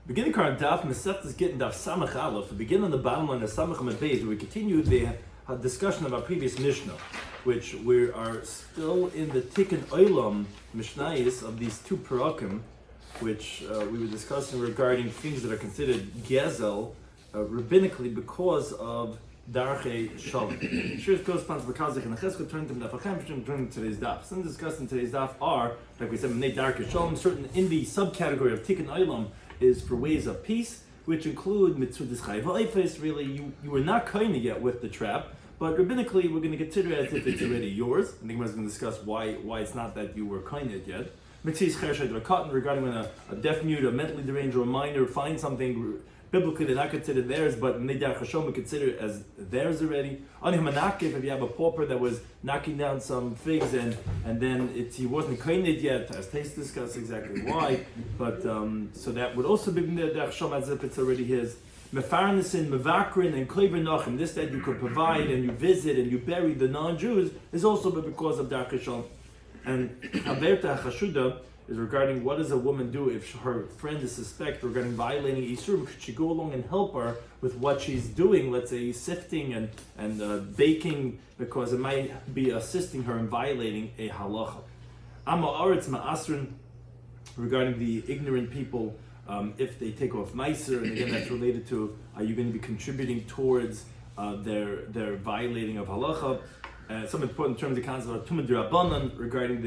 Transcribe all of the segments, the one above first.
Beginning current Daf, Mesech is Gitin Daf Samach Aleph. We begin on the bottom line of Samach Amud Beis, where we continue the discussion of our previous Mishnah, which we are still in the Tikkun Olam Mishnayos of these two Parakim, which we were discussing regarding things that are considered Gezel rabbinically because of Darchei Shalom. Shiur corresponds to Kazik and Chesed, turning to Nafachem, turning to today's Daf. Some discussed in today's Daf are, like we said, Darchei Shalom, certain in the subcategory of Tikkun Olam is for ways of peace, which include Mitzudas Chayv. Really, you were not kind yet with the trap, but rabbinically we're going to consider it as if it's already yours. I think we're going to discuss why it's not that you were kind yet. Mitzvahs Chershed Rakatan, regarding when a deaf mute, a mentally deranged, or a minor finds something biblically they're not considered theirs, but Nidar Chashom we consider it as theirs already. Ani Hamanakif, if you have a pauper that was knocking down some figs and then he wasn't kained yet, as Taste discussed exactly why, but so that would also be Nidar Chashom as if it's already his. Mefarnisin, Mevakrin, and Kleber Nachim, this that you could provide and you visit and you bury the non-Jews is also because of Dar Chashom. And Haverta Chashuda is regarding what does a woman do if her friend is suspect regarding violating Isur. Could she go along and help her with what she's doing, let's say sifting and baking, because it might be assisting her in violating a halacha. Amma Aretz Ma'asrin, regarding the ignorant people, if they take off meiser, and again that's related to are you going to be contributing towards their violating of halacha. Some important terms, the concept of tumah d'Rabbanan regarding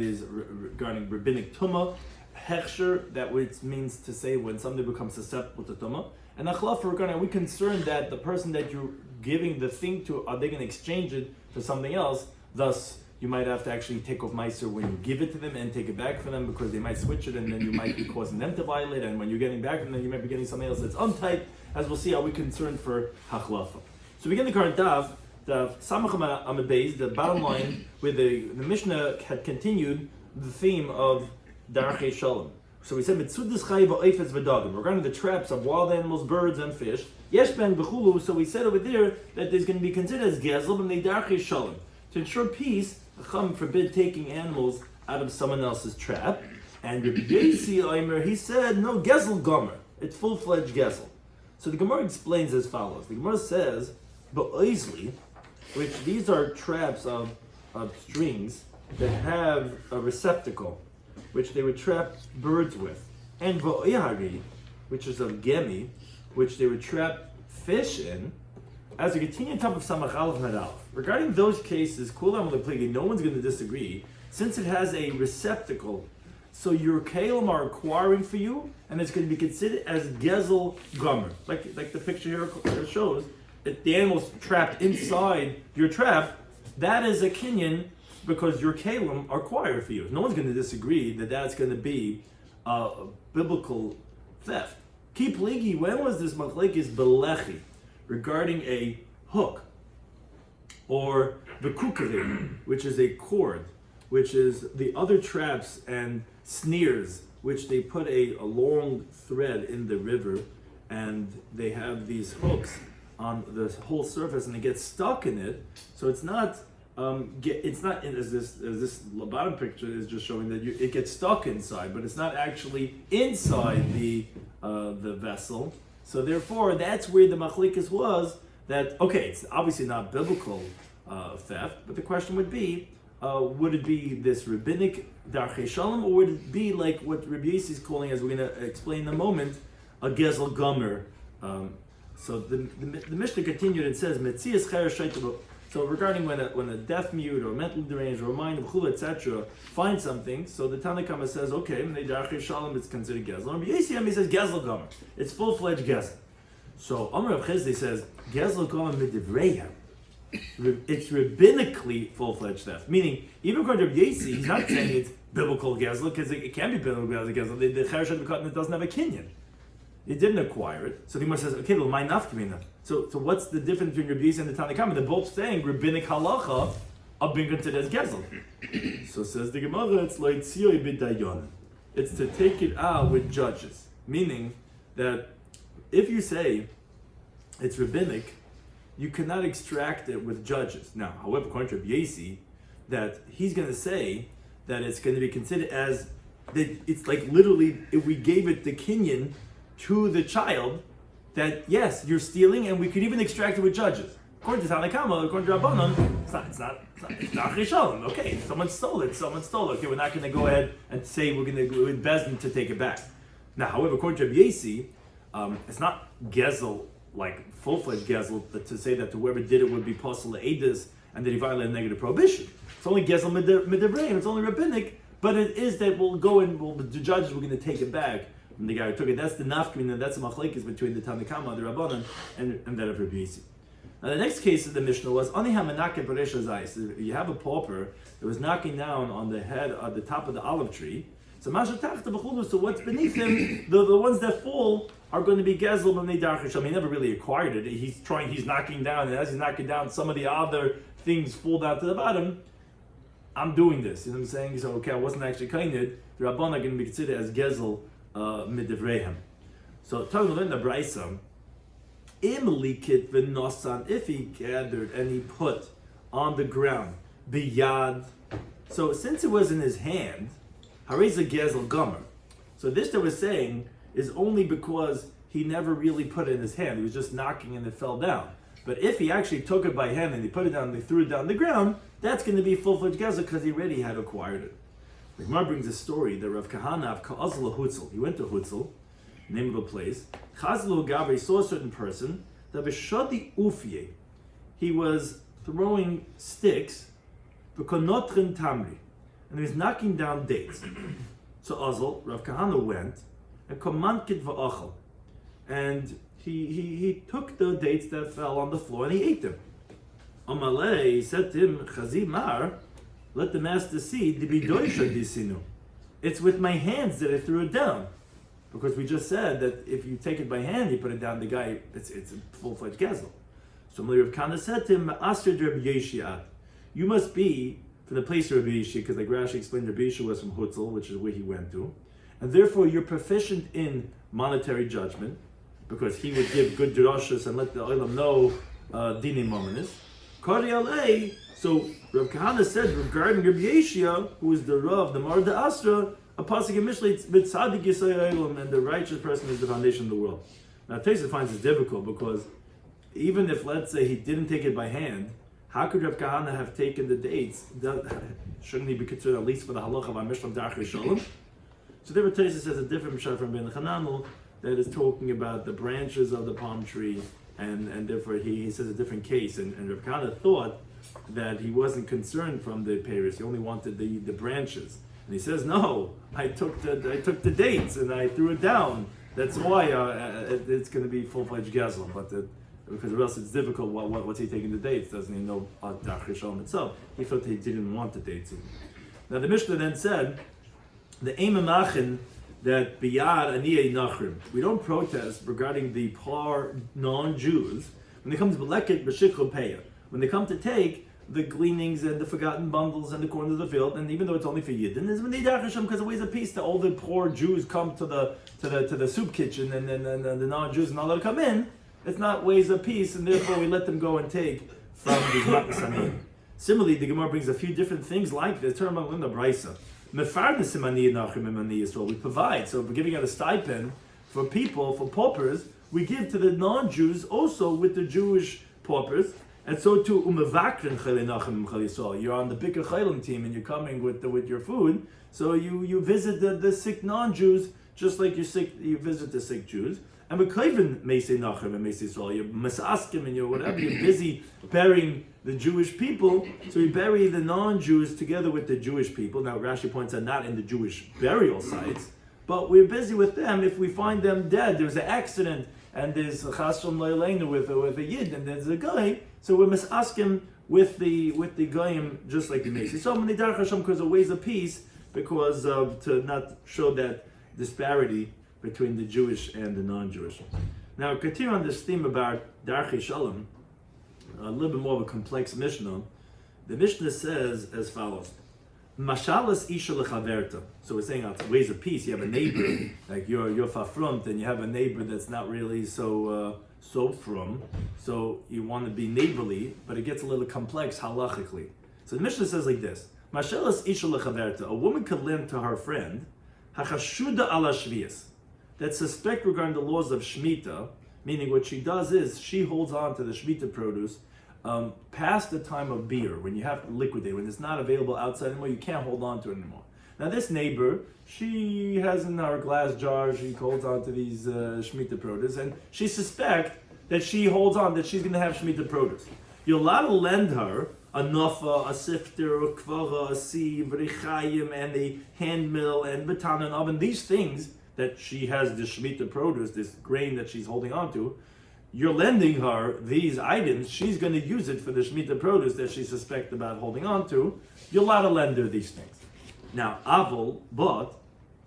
rabbinic tumah, hechsher, that which means to say when somebody becomes susceptible to tumah, and achlaf regarding are we concerned that the person that you're giving the thing to, are they going to exchange it for something else? Thus, you might have to actually take off meiser when you give it to them and take it back from them because they might switch it and then you might be causing them to violate, and when you're getting back from them, you might be getting something else that's untight. As we'll see, are we concerned for hachlafa? So we begin the current Daf. The Samach Amud Beis, the bottom line, where the Mishnah had continued the theme of Darchei Shalom. So we said Mitzudas Chayv Oifetz V'Dagim, regarding the traps of wild animals, birds, and fish. Yesh Ben B'Chulu. So we said over there that there's going to be considered as Gezel and the Darchei Shalom. To ensure peace, Chacham forbid taking animals out of someone else's trap. And Rabbi Yossi Omer, he said no Gezel Gomer. It's full-fledged Gezel. So the Gemara explains as follows. The Gemara says, Ba'oizli, which these are traps of strings that have a receptacle, which they would trap birds with, and va'ihari, which is of gemi, which they would trap fish in, as a Gitin Daf of Samach Aleph Medal. Regarding those cases, kulam lepligi, no one's going to disagree, since it has a receptacle, so your kalim are acquiring for you, and it's going to be considered as gezel gomer, like the picture here shows. If the animal's trapped inside your trap, that is a kinyan because your kalim are acquired for you. No one's going to disagree that that's going to be a biblical theft. Ki pligi, when was this machlekes belechi regarding a hook or the kukari, which is a cord, which is the other traps and snares, which they put a long thread in the river and they have these hooks on the whole surface, and it gets stuck in it. So it's not as this bottom picture is just showing that it gets stuck inside, but it's not actually inside the vessel. So therefore, that's where the machlekes was. That okay, it's obviously not biblical theft, but the question would be, would it be this rabbinic darchei shalom, or would it be like what Rabbi Yossi is calling, as we're going to explain in a moment, a gezel gomer? So the Mishnah continued and says, Metzias Chayer Shaita. So regarding when a deaf mute or mentally deranged or a mind of chul, etc., finds something, so the Tanakhama says, okay, when they Darchei Shalom, it's considered Gezel. And Yossi says Gezel Gomer. It's full-fledged Gezel. So Amar Rav Chizdi says, Gezel Gomer Midivreya. It's rabbinically full-fledged theft. Meaning, even according to Rabbi Yossi, he's not saying it's biblical Gezel, because it can be biblical Gezel. The Chayer Shaita doesn't have a kinyan. It didn't acquire it. So the Gemara says, okay, well, my nafkamina. So what's the difference between Rabbi Yossi and the Tanakhama? They're both saying rabbinic halacha are being considered as gezel. So says the Gemara, it's like tziyoi b'dayon. It's to take it out with judges. Meaning that if you say it's rabbinic, you cannot extract it with judges. Now, however, according to Rabbi Yossi, that he's going to say that it's going to be considered as that it's like literally if we gave it the kinyan to the child that yes, you're stealing, and we could even extract it with judges. According to Tanakama, according to Rabbanan, it's not Rishalom. Okay, someone stole it. Okay, we're not going to go ahead and say we're going to go with Bezdin to take it back. Now, however, according to Rabbi Yasi, it's not gezel, like full-fledged gezel, to say that whoever did it would be possible to edus and that he violated negative prohibition. It's only gezel midabraim, it's only rabbinic, but it is that we'll go and the judges were going to take it back from the guy who took it. That's the nafkin, and that's the machlekes between the Tanakama, the Rabbanan, and that of Rabbi Yasi. Now the next case of the Mishnah was Ani Hamanake Beresha Zayis. You have a pauper that was knocking down on the head at the top of the olive tree. So what's beneath him, the ones that fall are going to be gezel when they darchisham. He never really acquired it. He's knocking down, and as he's knocking down, some of the other things fall down to the bottom. I'm doing this. You know what I'm saying? So okay, I wasn't actually kained. The Rabban are going to be considered as gezel midivrehem. So talking about the Braisa. If he gathered and he put on the ground biyad, so since it was in his hand, hareza gezel gomer. So this that we're saying is only because he never really put it in his hand. He was just knocking and it fell down. But if he actually took it by hand and he put it down and he threw it down the ground, that's going to be full-fledged gezel because he already had acquired it. The Gemara brings a story that Rav Kahana of Ka'azla Hutzel. He went to Hutzel, name of a place. Chazlu Gabe saw a certain person that b'shadi ufye. He was throwing sticks, b'konotrin tamri, and he was knocking down dates. So Azal, Rav Kahana went and komankit va'achal, and he took the dates that fell on the floor and he ate them. Amalei, he said to him, Chazi Mar, let the master see, dibidoisha disinu. It's with my hands that I threw it down. Because we just said that if you take it by hand, you put it down, the guy, it's a full-fledged gezel. So Rav Kahana said to him, Asr Rabbi Yeshia, you must be from the place of Rabbi Yeshia, because like Rashi explained, Rabbi Yeshia was from Hutzel, which is where he went to, and therefore you're proficient in monetary judgment, because he would give good drashas and let the olam know dinim mominus. Kari alei. So Rav Kahana said regarding Rabbi Yeshia, who is the Rav, the Mar de Asra, a pasuk in Mishlei, with tzaddik yisrael olam, and the righteous person is the foundation of the world. Now Taisa finds it difficult because even if, let's say, he didn't take it by hand, how could Rav Kahana have taken the dates? Shouldn't he be considered at least for the halacha of Mishlam Darchei Shalom? So there, Taisa says a different Mishnah from Ben Chananel that is talking about the branches of the palm tree, and therefore he says a different case. And Rav Kahana thought that he wasn't concerned from the Paris; he only wanted the branches. And he says, "No, I took the dates and I threw it down. That's why it's going to be full-fledged gezel. But because or else it's difficult. What's he taking the dates? Doesn't he know Darchei Shalom itself? He thought he didn't want the dates. Now the Mishnah then said, the Eimamachin that biyad aniyei nachrim. We don't protest regarding the poor non-Jews when they come to beleket b'shikhu peya. When they come to take the gleanings and the forgotten bundles and the corn of the field, and even though it's only for Yidden, is when they darchasham because it weighs a piece that all the poor Jews come to the soup kitchen and the non-Jews not allowed to come in. It's not weighs a piece, and therefore we let them go and take from the matnasanim. Similarly, the Gemara brings a few different things like this. Turn in the Braisa. We provide, so we're giving out a stipend for people, for paupers. We give to the non-Jews also with the Jewish paupers. And so too, you're on the Bikur Chaylim team and you're coming with your food. So you visit the sick non-Jews just like you visit the sick Jews. And with Kayvin Meisei Nachem and Meisei Yisrael, you're Masaskim and you're busy burying the Jewish people. So you bury the non-Jews together with the Jewish people. Now Rashi points out not in the Jewish burial sites, but we're busy with them. If we find them dead, there's an accident and there's a chasrom leilenu with a yid and there's a guy. So we're misaskim with the goyim just like the Macy. So many darchasham because it weighs a piece because to not show that disparity between the Jewish and the non-Jewish. Now continue on this theme about Darchei Shalom, a little bit more of a complex Mishnah. The Mishnah says as follows: Mashalas isha lechaverta. So we're saying it weighs a piece. You have a neighbor like you're fafrumt, and you have a neighbor that's not really so frum. So you want to be neighborly, but it gets a little complex halachically. So the Mishnah says like this: Mashalas isha lechaverta. A woman could lend to her friend hachashuda ala shvius, that suspect regarding the laws of Shemitah, meaning what she does is she holds on to the Shemitah produce past the time of beer, when you have to liquidate, when it's not available outside anymore, you can't hold on to it anymore. Now this neighbor, she has in her glass jar, she holds on to these Shemitah produce, and she suspects that she holds on, that she's going to have Shemitah produce. You're allowed to lend her a nafa, a sifter, a kvara, a sieve, rechayim, and a hand mill, and baton and oven, these things that she has the Shemitah produce, this grain that she's holding on to, you're lending her these items, she's going to use it for the Shemitah produce that she suspects about holding on to, you're allowed to lend her these things. Now, aval, but,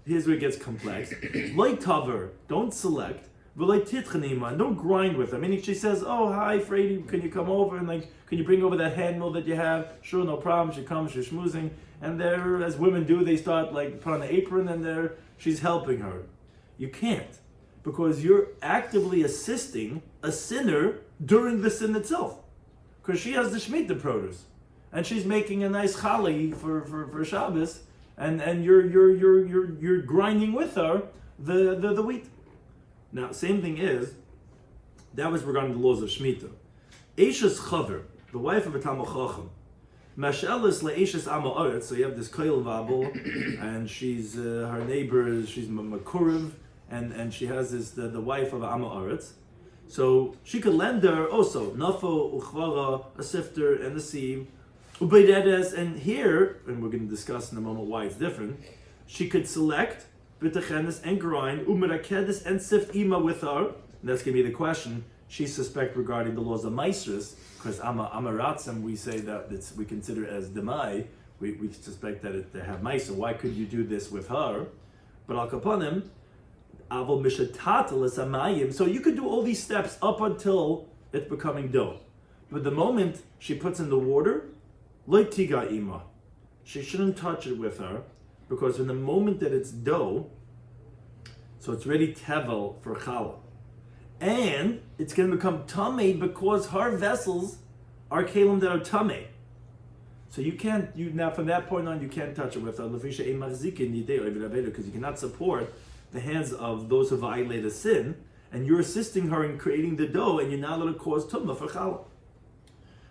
here's where it gets complex, loy taver, don't select, v'loy titchanima, and don't grind with her. Meaning she says, oh, hi, Frady, can you come over, and like, can you bring over that hand mill that you have? Sure, no problem, she comes, she's schmoozing, and there, as women do, they start like, put on an apron, and there, she's helping her. You can't, because you're actively assisting a sinner during the sin itself, because she has the Shemitah produce, and she's making a nice challah for Shabbos, and you're grinding with her the wheat. Now, same thing is, that was regarding the laws of Shemitah. Eishes chaver, the wife of a Talmid Chacham, mashelis le'eishes ama aretz. So you have this koil vabel, and she's her neighbor. She's makurev, and she has this the wife of ama aretz. So she could lend her also nafo uchvara, a sifter, and a sieve. And here, and we're going to discuss in a moment why it's different, she could select b'techenes and grind, umerakedes and sift ima with her. And that's going to be the question she suspect regarding the laws of maestras, because amaratzim we say that we consider as demai, we suspect that they have maestr. Why could you do this with her? But al kapanim, avol mishatat is amayim. So you could do all these steps up until it's becoming dough. But the moment she puts in the water, Lo tiga ima, she shouldn't touch it with her, because in the moment that it's dough, so it's ready tevel for challah, and it's going to become tamei because her vessels are kelim that are tamei. So you can't. Now from that point on, you can't touch it with her, because you cannot support the hands of those who violate a sin, and you're assisting her in creating the dough, and you're not allowed to cause tumah for challah.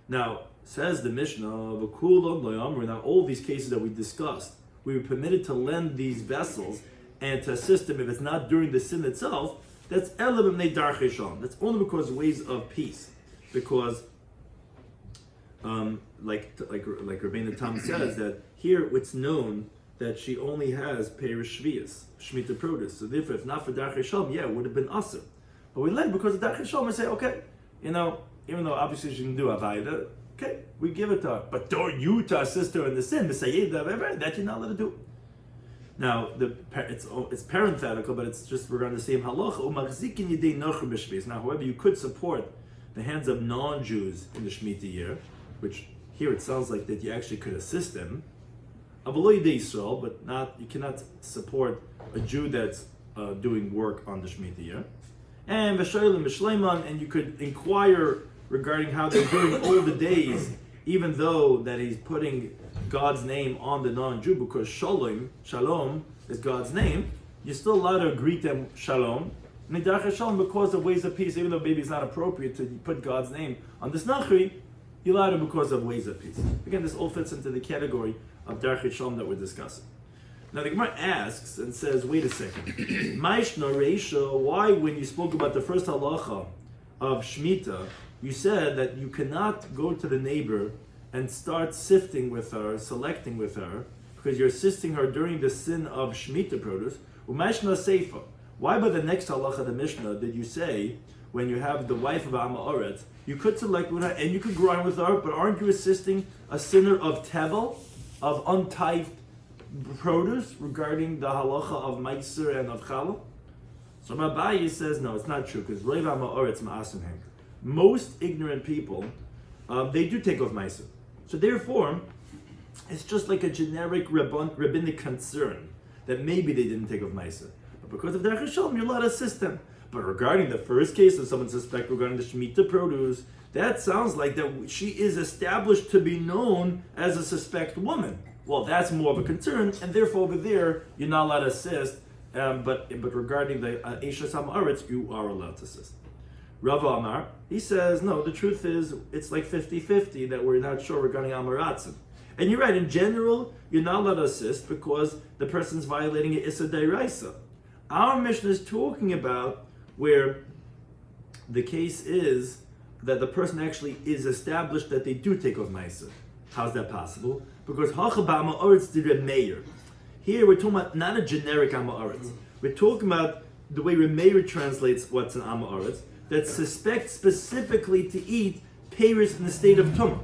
Now, says the Mishnah, now all these cases that we discussed, we were permitted to lend these vessels and to assist them if it's not during the sin itself. That's elamim darcheshon. That's only because of ways of peace. Because, like Rabbeinu Tam says, that here it's known that she only has perish shvius, Shemitah produce. So therefore, if not for darcheshon, yeah, it would have been aser. But we lend because of darcheshon. We say, okay, even though obviously she can do avayda, okay, we give it to her. But don't you to assist her in the sin, that you're not allowed to do. Now, it's parenthetical, but it's just regarding the same halacha. Now, however, you could support the hands of non-Jews in the Shemitah year, which here it sounds like that you actually could assist them. But not, you cannot support a Jew that's doing work on the Shemitah year. And you could inquire regarding how they're doing all the days, even though that he's putting God's name on the non-Jew, because shalom is God's name, you're still allowed to greet them shalom. Shalom, because of ways of peace, even though maybe it's not appropriate to put God's name on this nachri, you're allowed to because of ways of peace. Again, this all fits into the category of darchei shalom that we're discussing. Now the Gemara asks and says, wait a second, Maishna Reisha, why when you spoke about the first halacha of Shemitah, you said that you cannot go to the neighbor and start sifting with her, selecting with her, because you're assisting her during the sin of Shemitah produce. U'maishna Seifa, why by the next halacha of the Mishnah did you say, when you have the wife of Amma Oretz, you could select with her and you could grind with her, but aren't you assisting a sinner of tevel, of untithed produce, regarding the halacha of meiser and of challah? So Rabbi says, no, it's not true, because Reiv Amma Oretz ma'asim hem. Most ignorant people, they do take off meiser. So therefore, it's just like a generic rabbinic concern that maybe they didn't take off meiser. But because of darchei shalom, you're allowed to assist them. But regarding the first case of someone suspect regarding the Shemitah produce, that sounds like that she is established to be known as a suspect woman. Well, that's more of a concern, and therefore over there, you're not allowed to assist but regarding the Eishes Ha'Ma'aretz, you are allowed to assist. Rav Amar, he says, no, the truth is, it's like 50-50 that we're not sure regarding Amaratzim. And you're right, in general, you're not allowed to assist because the person's violating an Issa Deiraisa. Our Mishnah is talking about where the case is that the person actually is established that they do take off Maisa. How's that possible? Because Hachaba Ma'aretz did Reb Meir. Here we're talking about not a generic Amaretz. We're talking about the way Reb Meir translates what's an Amaretz, that suspects specifically to eat peiros in the state of Tumah.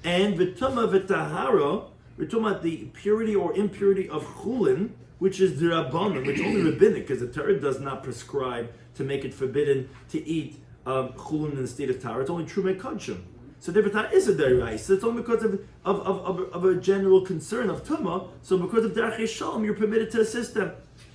And V'Tumah V'Tahara, we're talking about the purity or impurity of Chulin, which is the Rabbanon, which only rabbinic, because the Torah does not prescribe to make it forbidden to eat Chulin in the state of Tahara. It's only true Mekadshim. So therefore, is a deraisa. It's only because of a general concern of tumah. So because of derech shalom, you're permitted to assist them.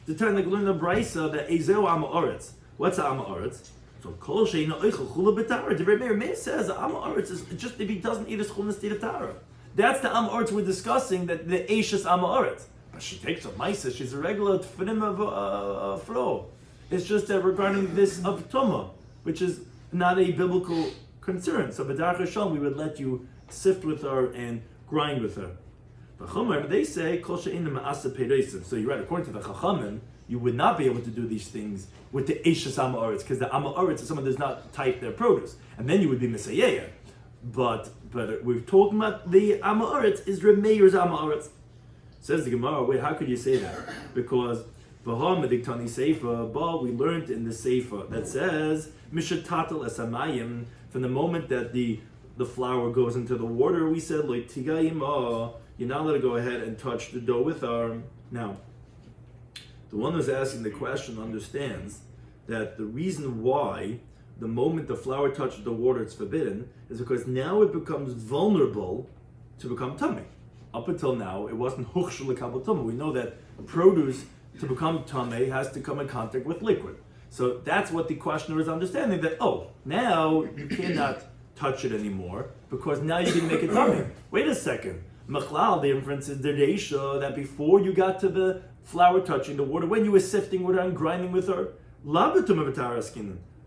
The time like learn the brisa that ezeu amaretz. What's amaretz? So kol sheina oichel chula b'tara. The Rebbe Meir says the amaretz is just if he doesn't eat his chul in the state of tara. That's the amaretz we're discussing. That the eishes amaretz. But she takes a ma'isa. She's a regular tefillim of flow. It's just that regarding this of tumah, which is not a biblical concern. So b'darech shalom, we would let you sift with her and grind with her. But they say kol she'eina ma'asa peirosim. So you're right. According to the Chachamim, you would not be able to do these things with the eishes amaretz because the amaretz is someone that does not type their produce, and then you would be misayeya. But we're talking about the amaretz is Reb Meir's amaretz. Says the Gemara. Wait, how could you say that? Because v'ha mediktani seifa, but we learned in the seifa that says mishatatel esamayim. From the moment that the flour goes into the water, we said, like tigayim, you're not allowed to go ahead and touch the dough with arm. Now, the one who's asking the question understands that the reason why the moment the flour touches the water it's forbidden is because now it becomes vulnerable to become tummy. Up until now, it wasn't huchshul l'kabel tumah. We know that produce to become tummy has to come in contact with liquid. So that's what the questioner is understanding, that, now you cannot touch it anymore because now you can make it tummy. Wait a second. Machlal, the inference is the reisha that before you got to the flour touching the water, when you were sifting with her and grinding with her,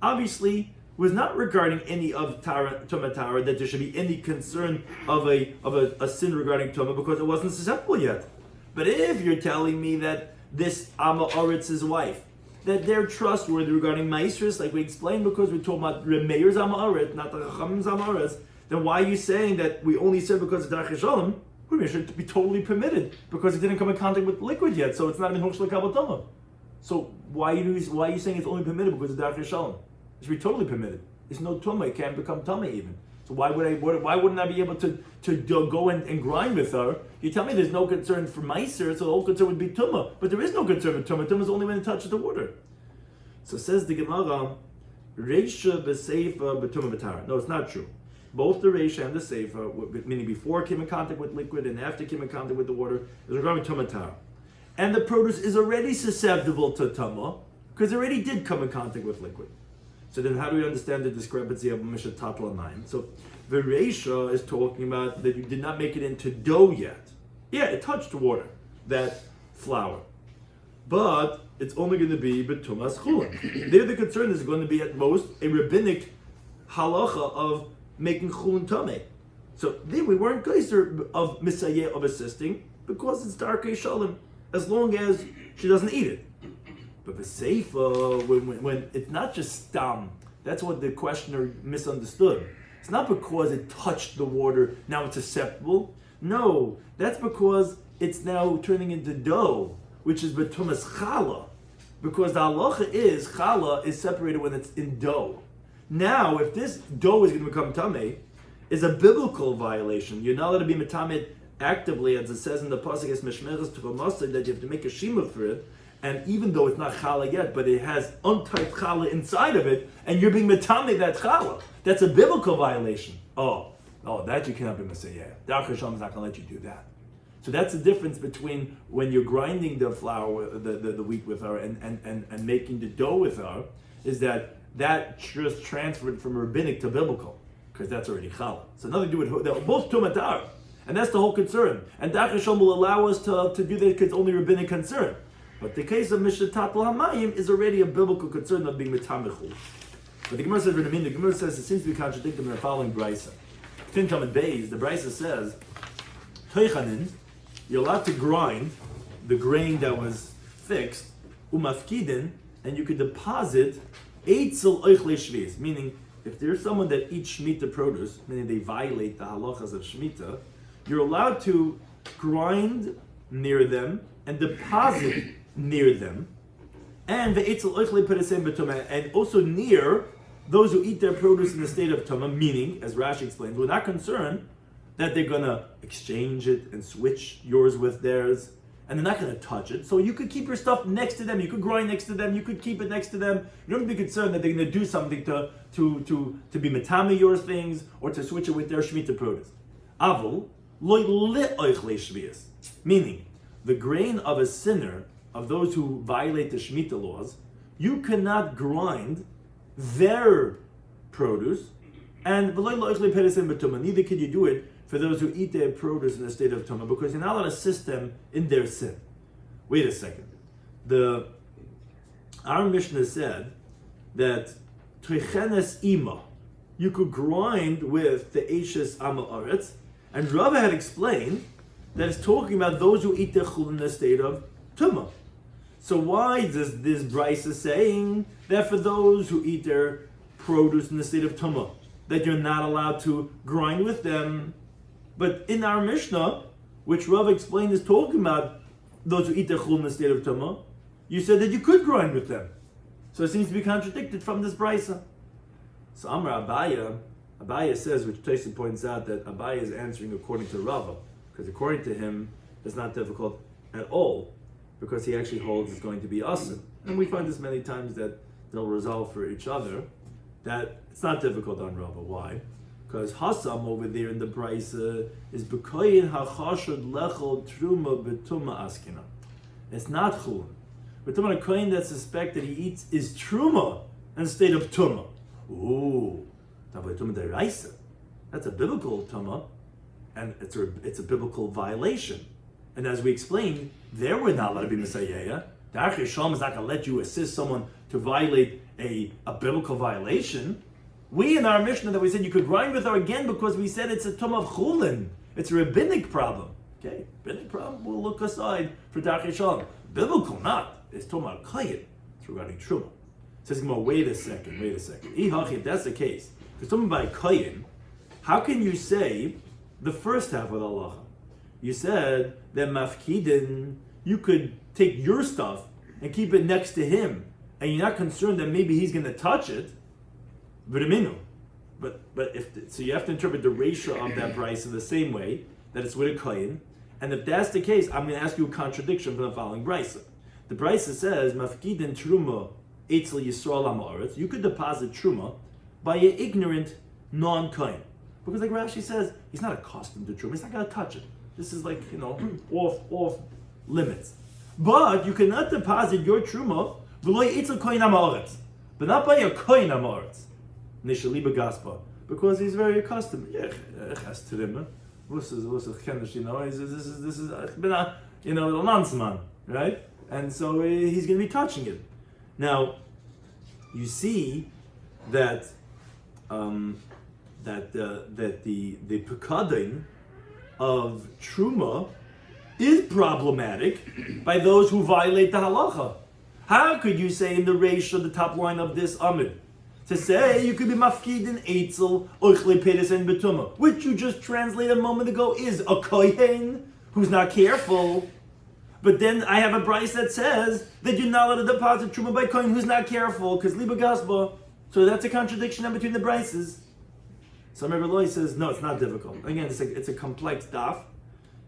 obviously was not regarding any of tumah tara that there should be any concern of a sin regarding tumah because it wasn't susceptible yet. But if you're telling me that this Amma Oritz's wife, that they're trustworthy regarding Maestris, like we explained, because we're talking about Reb Meir's Amaretz, not the Chachamim's Amaretz, then why are you saying that we only said because of Darech Shalom? We should be totally permitted because it didn't come in contact with liquid yet, so it's not in Hushla Kabbalah. So why are you saying it's only permitted because of Darech Shalom? It should be totally permitted. It's no tumah; it can't become tumah even. So why wouldn't I be able to go and grind with her? You tell me there's no concern for meiser, so the whole concern would be tumah. But there is no concern for tumah. Tumah is only when it touches the water. So says the Gemara, reisha b'seifa b'tumah b'tara. No, it's not true. Both the reisha and the seifa, meaning before it came in contact with liquid and after it came in contact with the water, is regarding tumah tara. And the produce is already susceptible to tumah because it already did come in contact with liquid. So then how do we understand the discrepancy of Mishat Tatla 9? So the Reisha is talking about that you did not make it into dough yet. Yeah, it touched the water, that flour. But it's only going to be B'tumas Chulin. There the concern is going to be at most a rabbinic halacha of making Chulin Tameh. So there we weren't geyser of Misayeh of assisting because it's Darkei Shalom, as long as she doesn't eat it. But the seifa, when it's not just stam, that's what the questioner misunderstood. It's not because it touched the water, now it's acceptable. No, that's because it's now turning into dough, which is betumas challah. Because the halacha is, challah is separated when it's in dough. Now, if this dough is going to become tameh, is a biblical violation. You're not allowed to be metamed actively, as it says in the pasuk, es meshmeres tuchamaseh, that you have to make a shima for it. And even though it's not challah yet, but it has untyped challah inside of it, and you're being metame that challah, that's a biblical violation. Oh, that you cannot be Messiah. Darech Hashem is not going to let you do that. So that's the difference between when you're grinding the flour, the wheat with her, and making the dough with her, is that just transferred from rabbinic to biblical, because that's already challah. So nothing to do with they're both tumatar, and that's the whole concern. And Darech Hashem will allow us to do that because it's only rabbinic concern. But the case of Mishatat Hamayim is already a biblical concern of being metamechul. But the Gemara says, the Gemara says it seems to be contradicted in the following brisa. Gitin Daf Beis, the brisa says, Toichanin, you're allowed to grind the grain that was fixed, umafkidin, and you could deposit eitzel oichle shvius, meaning if there's someone that eats shmita produce, meaning they violate the halachas of shmita, you're allowed to grind near them and deposit near them, and the eitzel oichle peresem betumah, and also near those who eat their produce in the state of tumah. Meaning, as Rashi explains, we're not concerned that they're gonna exchange it and switch yours with theirs, and they're not going to touch it. So you could keep your stuff next to them. You could grind next to them. You could keep it next to them. You don't have to be concerned that they're going to do something to be metame your things or to switch it with their shemitah produce. Avol loy le'oichle shvius, meaning the grain of a sinner, of those who violate the shemitah laws, you cannot grind their produce, and neither can you do it for those who eat their produce in the state of tumah, because you're not allowed to assist them in their sin. Wait a second. Our Mishnah said that Trichenes ima, you could grind with the Eishes Amal Aretz, and Rava had explained that it's talking about those who eat their chul in the state of tumah. So why does this brisa saying that for those who eat their produce in the state of tumah, that you're not allowed to grind with them? But in our Mishnah, which Rav explained is talking about those who eat their chul in the state of tumah, you said that you could grind with them. So it seems to be contradicted from this brisa. So Amar Abaya says, which Tyson points out that Abaya is answering according to Rava, because according to him, it's not difficult at all, because he actually holds it's going to be asin. And we find this many times that they'll resolve for each other, that it's not difficult on Rava. Why? Because Hassam over there in the brisa is B'koyin ha'chashad lechol truma b'tuma askina. It's not chulin. We're talking about a kohen that suspect that he eats is truma in the state of tuma. Ooh, that's a biblical tuma, and it's a biblical violation. And as we explained, there we're not allowed to be Messiah. The Archei Shalom is not going to let you assist someone to violate a biblical violation. We in our Mishnah that we said you could grind with her again because we said it's a tum of chulin. It's a rabbinic problem. Okay, rabbinic problem, we'll look aside for Darchei Shalom. Biblical, not. It's talking about kayin. It's regarding truma. Says Gemara, wait a second. If that's the case, because talking about kayin, how can you say the first half of the halacha? You said that mafkidin, you could take your stuff and keep it next to him, and you're not concerned that maybe he's going to touch it. But so you have to interpret the ratio of that price in the same way that it's with a kohen. And if that's the case, I'm going to ask you a contradiction from the following brisa. The brisa says, "Mafkidin truma eitzel yisrael ha'aretz." You could deposit truma by an ignorant non-kohen, because like Rashi says, he's not accustomed to truma. He's not going to touch it. This is like off limits. But you cannot deposit your truma v'lo eitzel kohen ha'aretz, but not by a kohen ha'aretz. Nishali begaspa, because he's very accustomed. This is a mansman, right? And so he's going to be touching it. Now, you see that the pekadin of truma is problematic by those who violate the halacha. How could you say in the ratio, the top line of this amid, to say you could be mafkidin eitzel oichle peres and betuma, which you just translated a moment ago is a kohen who's not careful. But then I have a brayse that says that you're not allowed to deposit truma by kohen who's not careful, because liba gasba. So that's a contradiction in between the brayses. So Rabbi Shloimy says, no, it's not difficult. Again, it's a complex daf.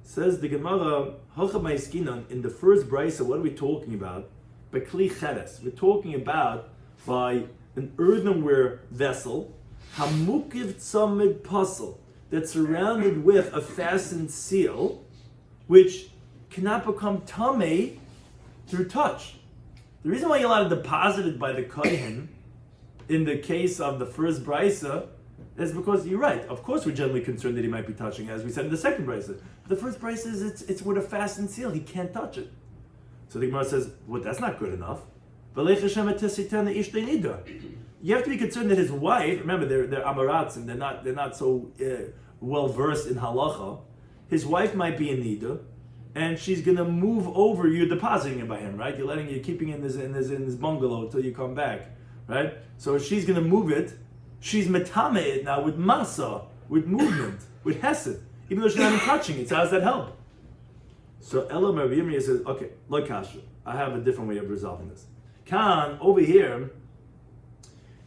Says the Gemara, in the first brayse, what are we talking about? Bekli cheres. We're talking about by an earthenware vessel, hamukiv tzamid puzzle, that's surrounded with a fastened seal, which cannot become tamei through touch. The reason why you're allowed to deposit it by the kohen in the case of the first brisa is because you're right. Of course, we're generally concerned that he might be touching, as we said in the second brisa. The first brisa is it's with a fastened seal; he can't touch it. So the Gemara says, well, that's not good enough. You have to be concerned that his wife, remember they're Amarats and they're not so well versed in halacha. His wife might be in nida, and she's gonna move over. You're depositing it by him, right? You're keeping it in this bungalow until you come back, right? So she's gonna move it. She's metame it now with masa, with movement, with hesed, even though she's not even touching it. So how does that help? So Elam Rabbi Yirmiyah says, okay, look, Kasha, I have a different way of resolving this. Khan over here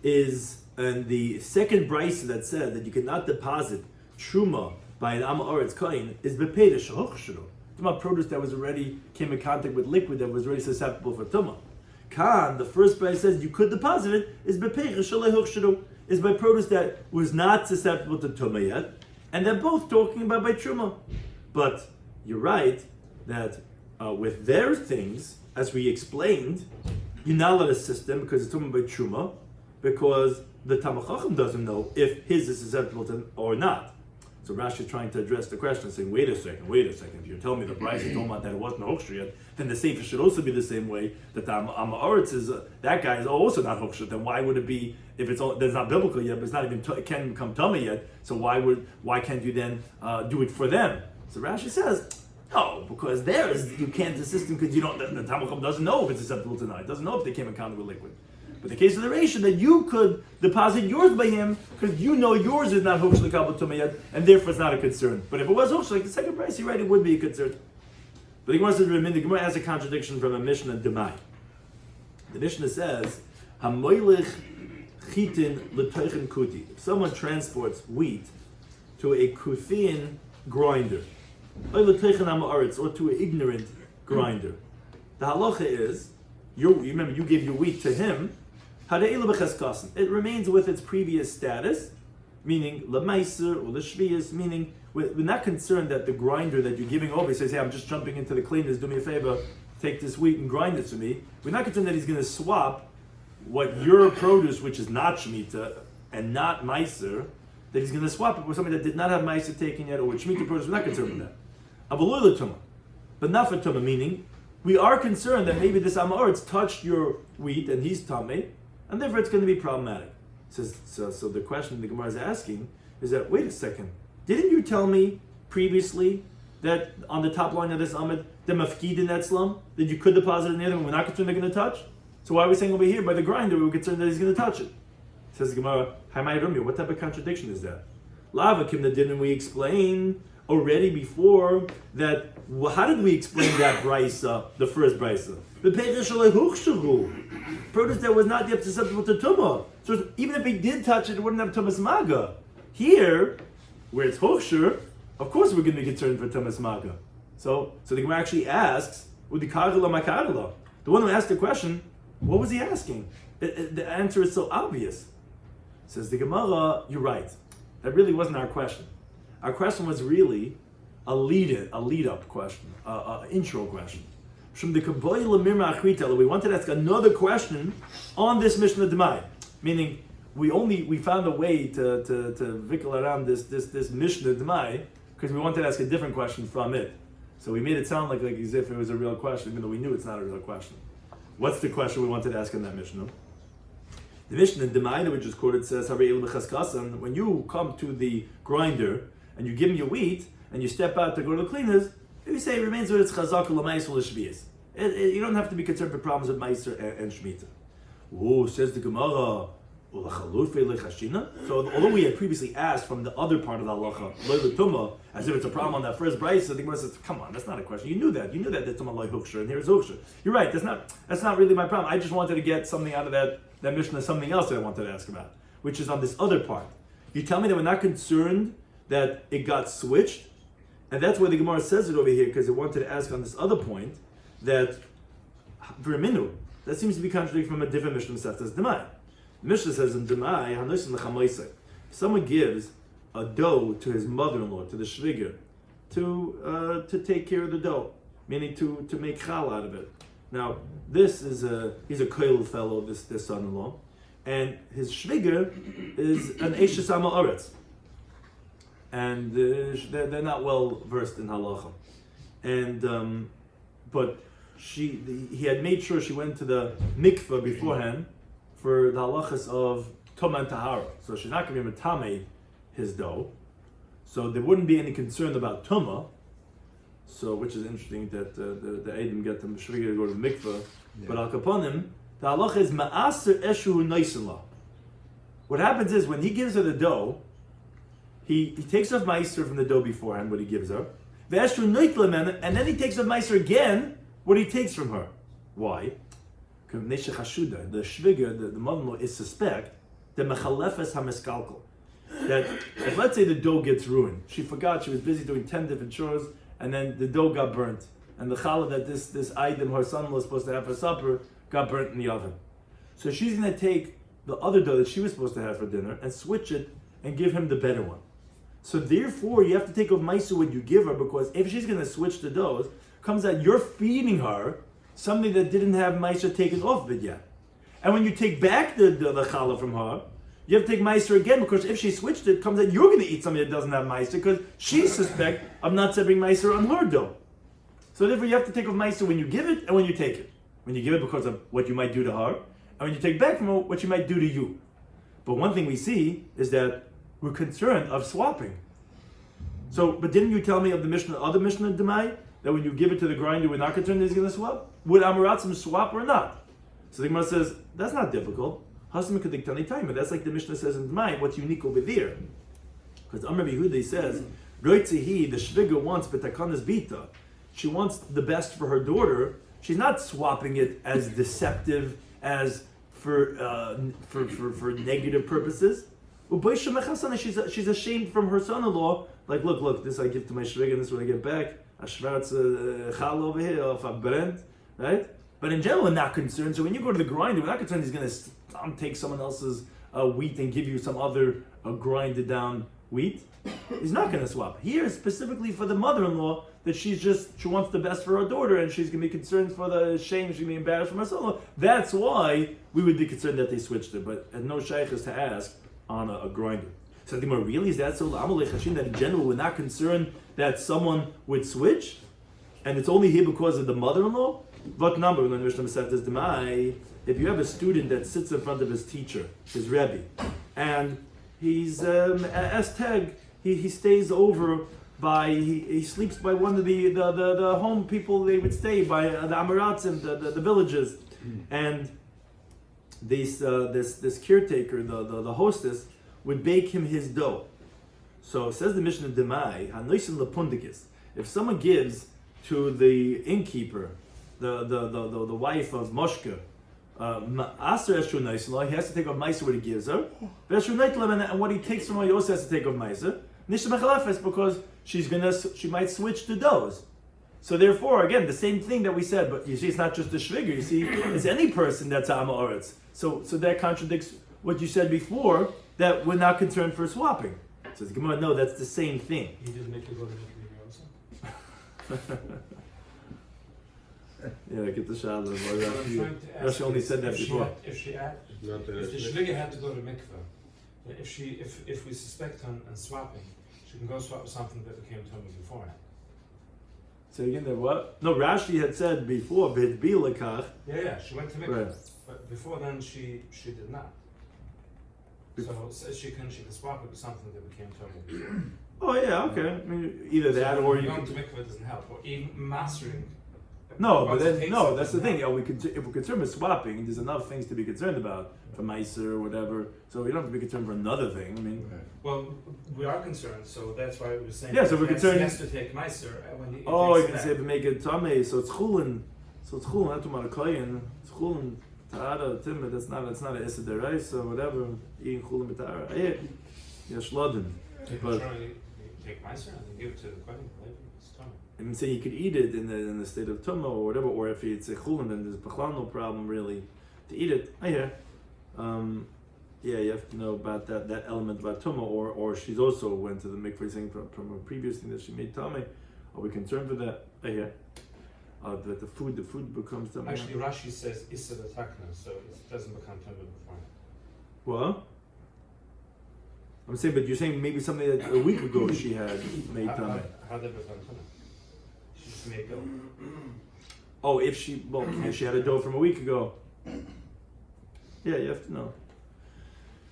is the second brisa that said that you cannot deposit truma by an Am Haaretz Kohen is bepei shehochshru. About produce that was already came in contact with liquid that was already susceptible for tumah. Khan, the first brisa says you could deposit it is bepei shehochshru, is by produce that was not susceptible to tumah yet, and they're both talking about by truma. But you're right that with their things, as we explained, you're not allowed to assist them because it's talking about truma, because the Talmid Chacham doesn't know if his is susceptible to or not. So Rashi is trying to address the question, saying, wait a second. If you're telling me the price is talking about that it wasn't hochshir yet, then the sefer should also be the same way that the Am Haaretz is that guy is also not hochshir. Then why would it be if it's not biblical yet, but it's not even it can't become tummy yet? So why can't you then do it for them? So Rashi says, no, because theirs you can't assist them because you don't. The Talmid Chacham doesn't know if it's susceptible to not. It doesn't know if they came in contact with liquid. But the case of the Reisha that you could deposit yours by him because you know yours is not hochshir l'kabel tumah yet, and therefore it's not a concern. But if it was hochshir, like the second price, you're right, it would be a concern. But the Gemara says, the Gemara has a contradiction from a Mishnah Demai. The Mishnah says, "Hamoilech Gitin l'toichen kuti." If someone transports wheat to a kuthin grinder, or l'toichen Am Haaretz, or to an ignorant grinder, the halacha is, you remember you gave your wheat to him. It remains with its previous status, meaning lemaiser or l'shviyas, meaning we're not concerned that the grinder that you're giving over says, hey, I'm just jumping into the cleaners, do me a favor, take this wheat and grind it to me. We're not concerned that he's going to swap what your produce, which is not shemitah and not meiser, that he's going to swap it with somebody that did not have meiser taken yet, or with shemitah produce. We're not concerned with that. Avolah tumah, but not for tumah, meaning we are concerned that maybe this Am Haaretz touched your wheat and he's tamei, and therefore it's going to be problematic. So the question the Gemara is asking is that, wait a second, didn't you tell me previously that on the top line of this Amid, the mafkid in that slum, that you could deposit it near them and we're not concerned they're going to touch? So why are we saying over here by the grinder we're concerned that he's going to touch it? Says the Gemara, what type of contradiction is that? Lava Kimna, didn't we explain already before that? How did we explain that brisa, the first brisa? The produce that was not yet susceptible to tumah. So even if he did touch it, it wouldn't have tumas maga. Here, where it's hochshir, of course we're going to be concerned for tumas maga. So the Gemara actually asks, the one who asked the question, what was he asking? The answer is so obvious. Says the Gemara, you're right. That really wasn't our question. Our question was really a lead-up question, an intro question. We wanted to ask another question on this Mishnah Demai, meaning we found a way to vickle around this Mishnah Demai because we wanted to ask a different question from it. So we made it sound like as if it was a real question, even though we knew it's not a real question. What's the question we wanted to ask in that Mishnah? The Mishnah Demai, which is quoted, says, when you come to the grinder and you give him your wheat and you step out to go to the cleaners, you say it remains with its chazak l'maiser l'shviyas. You don't have to be concerned for problems with meiser and shemitah. Oh, says the Gemara. So although we had previously asked from the other part of the halacha, as if it's a problem on that first brisa, the Gemara says, come on, that's not a question. You knew that the tumah loy hukshir, and here's hukshir. You're right. That's not really my problem. I just wanted to get something out of that Mishnah, something else that I wanted to ask about, which is on this other part. You tell me that we're not concerned that it got switched. And that's why the Gemara says it over here, because it wanted to ask on this other point that for a minute, that seems to be contradicting from a different Mishnah Masechtas Demai. The Mishnah says in Demai, if someone gives a dough to his mother-in-law, to the shviger, to take care of the dough, meaning to make chal out of it. Now, he's a koil fellow, this son-in-law, and his shviger is an Eishes Am Haaretz. And they're not well versed in halacha, and but he had made sure she went to the mikveh beforehand for the halachas of Tumah and Tahara. So she's not going to be metame his dough. So there wouldn't be any concern about Tumah. So, which is interesting that the Eidim get the Shviga to go to the mikveh. Yeah. But al kaponim, the halacha is ma'aser eshu neisenla. What happens is when he gives her the dough, he takes off meiser from the dough beforehand, what he gives her. And then he takes off meiser again, what he takes from her. Why? Because the shviga, the mother-in-law, is suspect that mechalefes hameskalkal. That if let's say the dough gets ruined, she forgot, she was busy doing 10 different chores, and then the dough got burnt, and the challah that this item her son was supposed to have for supper got burnt in the oven. So she's going to take the other dough that she was supposed to have for dinner and switch it and give him the better one. So therefore, you have to take off meiser when you give her, because if she's going to switch the doughs, comes out you're feeding her something that didn't have meiser taken off of it yet. And when you take back the challah from her, you have to take meiser again, because if she switched it, comes out you're going to eat something that doesn't have meiser, because she's suspect of not serving meiser on her dough. So therefore, you have to take off meiser when you give it and when you take it. When you give it because of what you might do to her, and when you take back from her, what you might do to you. But one thing we see is that we're concerned of swapping. So, but didn't you tell me of the other Mishnah Demai, that when you give it to the grinder, we're not concerned that he's going to swap? Would Amaratzim swap or not? So the Gemara says, that's not difficult. That's like the Mishnah says in Demai, what's unique over there. Because Amar Yehuda says, Roitzihi, the Shviga wants B'takanas Bita. She wants the best for her daughter. She's not swapping it as deceptive as for negative purposes. She's ashamed from her son-in-law. Like, look, this I give to my shviga, and this when I get back. A schwarz chal over here, of a brand, right? But in general, we're not concerned. So when you go to the grinder, we're not concerned he's going to take someone else's wheat and give you some other grinded down wheat. He's not going to swap. Here, specifically for the mother-in-law, that she wants the best for her daughter, and she's going to be concerned for the shame, she's going to be embarrassed from her son-in-law. That's why we would be concerned that they switched it. But no shaykh is to ask on a grinder. So the Gemara, really, is that so? That in general we're not concerned that someone would switch, and it's only here because of the mother-in-law? What number? When the Mishnah Masechet is Demai, if you have a student that sits in front of his teacher, his Rebbe, and he's as tag, he stays over by he sleeps by one of the home people they would stay by, the Amaratzim, the villages, and this caretaker, the hostess, would bake him his dough. So says the Mishnah Demai, Hanoisin Lapundikis. If someone gives to the innkeeper, the wife of Moshka, Aser Eshu Naisin, he has to take off Meiser what he gives her. And what he takes from her, he also has to take off Meiser. Nisha Mechalefes, because she might switch the doughs. So therefore, again, the same thing that we said, but you see, it's not just the shviger. You see, it's any person that's Amma Oretz. So that contradicts what you said before, that we're not concerned for swapping. So the Gemara, no, that's the same thing. He didn't make you go to the also? Yeah, get the shot. Rashi only said that before. If the shviga had to go to mikveh, if we suspect on swapping, she can go swap with something that became tummy beforehand. So again, what? No, Rashi had said before, "V'hid bi lekach." Yeah, she went to mikveh, right. But before then she did not. So she can swap it with something that became tummy. Oh yeah, okay. I mean, either that so or you going to mikveh doesn't help, or even mastering. No, but then no, that's the thing. If we're concerned with swapping, there's enough things to be concerned about for meiser or whatever. So we don't have to be concerned for another thing. I mean, well, we are concerned, so that's why we were saying. Yeah, so we're concerned. He has to take meiser when he. You can say if we make it tamei, so it's chulin. So it's chulin. Not to marakoyin. It's chulin. Ta'ara timid. That's not an issa derais or whatever. Eating chulin b'ta'ara. Yeah, shlodin. But take meiser and give it to the kohen. I'm saying you could eat it in the state of tumah or whatever, or if it's a chulin, then there's b'chlal no problem really to eat it. Yeah, you have to know about that element about tumah, or she's also went to the mikveh saying from a previous thing that she made tamei. Are we concerned with that? That the food becomes tamei. Actually, Rashi says issa v'takna, so it doesn't become tamei before. What? I'm saying, but you're saying maybe something that a week ago she had made tamei. How did it become tamei? She just made dough. Oh, if she had a dough from a week ago. Yeah, you have to know.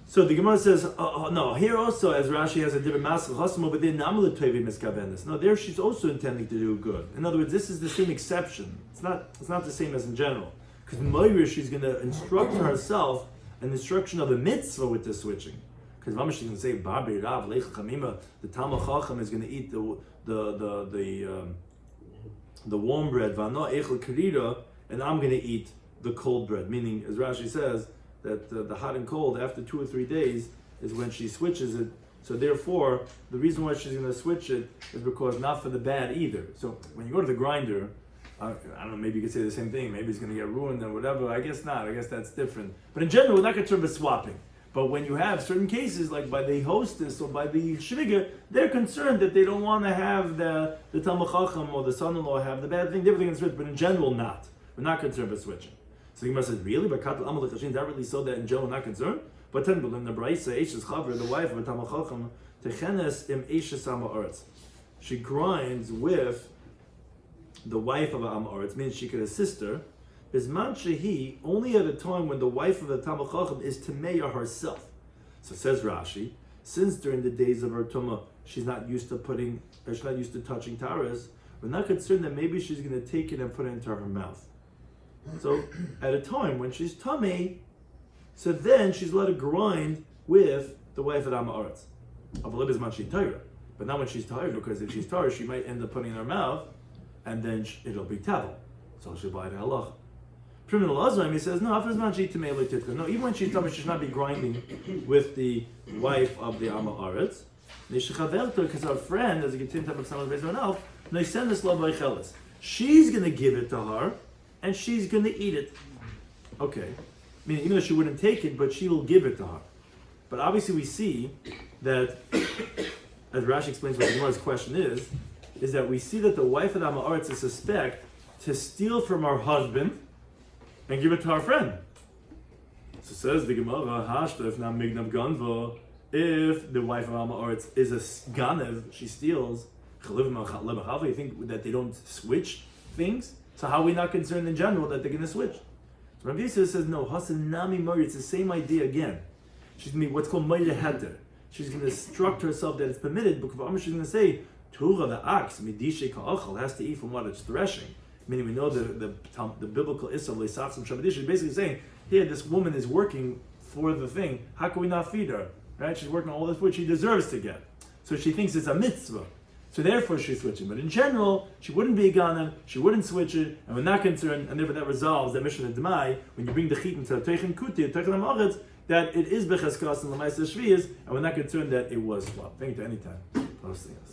So the Gemara says, no, here also, as Rashi has a different masach, but then no, there she's also intending to do good. In other words, this is the same exception. It's not the same as in general. Because Moira, she's going to instruct herself an instruction of a mitzvah with the switching. Because Mama, she's going to say, Babi Rav Lech Chamima, the Talmud Chacham is going to eat the warm bread, Vano Echel Karira, and I'm going to eat the cold bread. Meaning, as Rashi says, that the hot and cold after 2 or 3 days is when she switches it. So therefore, the reason why she's going to switch it is because not for the bad either. So when you go to the grinder, I don't know, maybe you could say the same thing. Maybe it's going to get ruined or whatever. I guess not. I guess that's different. But in general, we're not concerned with swapping. But when you have certain cases, like by the hostess or by the shviga, they're concerned that they don't want to have the Talmud Chacham or the son-in-law have the bad thing. They're going to switch, but in general, not. We're not concerned with switching. So the Gemara says, really? But that really so that in general not concerned? But then in the Braisa, Eishes Chavra, the wife of a Talmud Chacham, Techenes im Eishes Amaretz. She grinds with the wife of a Amaretz, means she could assist her. Bisman Shehi, only at a time when the wife of the Talmud Chacham is Tameya herself. So says Rashi, since during the days of her Tumah, she's not used to touching taras, we're not concerned that maybe she's going to take it and put it into her mouth. So, at a time when she's tamei, so then she's allowed to grind with the wife of Amaretz. But not when she's tired, because if she's tired, she might end up putting it in her mouth, and then it'll be tavel. So she'll buy the halach. Priminal Azraim, he says, no, even when she's tamei, she should not be grinding with the wife of the Amaretz. Because our friend, as a Gitin Daf of someone based on elf, she's going to give it to her, and she's going to eat it. Okay. Meaning, even though she wouldn't take it, but she will give it to her. But obviously we see that, as Rashi explains what the Gemara's question is that we see that the wife of the Amaretz is suspect to steal from her husband and give it to her friend. So says the Gemara, Hashtaf na mignav ganva, if the wife of Amaretz is a ganev, she steals, you think that they don't switch things? So how are we not concerned in general that they're going to switch? So Rabbi Yisrael says, no, Hasan Nami Mori, it's the same idea again. She's going to be what's called Moira Heter. She's going to instruct herself that it's permitted, but she's going to say, Tura the ox, Midishe Ka'achal, has to eat from what it's threshing. Meaning we know the biblical Issa of Leisachsim Shabbat. She's basically saying, here, this woman is working for the thing, how can we not feed her? Right? She's working on all this food she deserves to get. So she thinks it's a mitzvah. So therefore she's switching. But in general, she wouldn't be a ganem, she wouldn't switch it, and we're not concerned, and therefore that resolves that Mishnah Demai, when you bring the chitin to Teichen Kuti, Teichen Amaretz, that it is Becheskas and Lamaisa Shviyas, and we're not concerned that it was swapped. Thank you to any time.